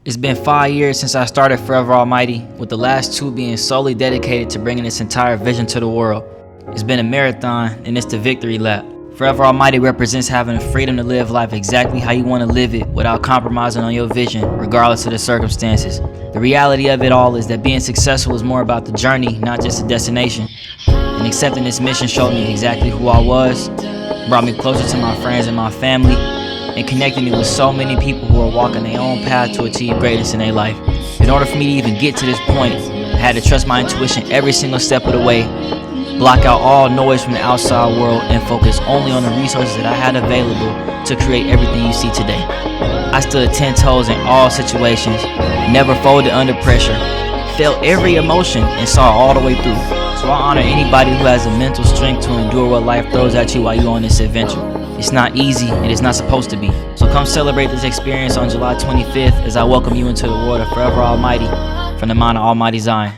It's been 5 years since I started Forever Almighty, with the last 2 being solely dedicated to bringing this entire vision to the world. It's been a marathon, and it's the victory lap. Forever Almighty represents having the freedom to live life exactly how you want to live it without compromising on your vision, regardless of the circumstances. The reality of it all is that being successful is more about the journey, not just the destination. And accepting this mission showed me exactly who I was, brought me closer to my friends and my family, and connected me with so many people who are walking their own path to achieve greatness in their life. In order for me to even get to this point, I had to trust my intuition every single step of the way, block out all noise from the outside world, and focus only on the resources that I had available to create everything you see today. I stood 10 toes in all situations, never folded under pressure, felt every emotion, and saw it all the way through. So I honor anybody who has the mental strength to endure what life throws at you while you're on this adventure. It's not easy, and it's not supposed to be. So come celebrate this experience on July 25th as I welcome you into the world of Forever Almighty from the Mount of Almighty Zion.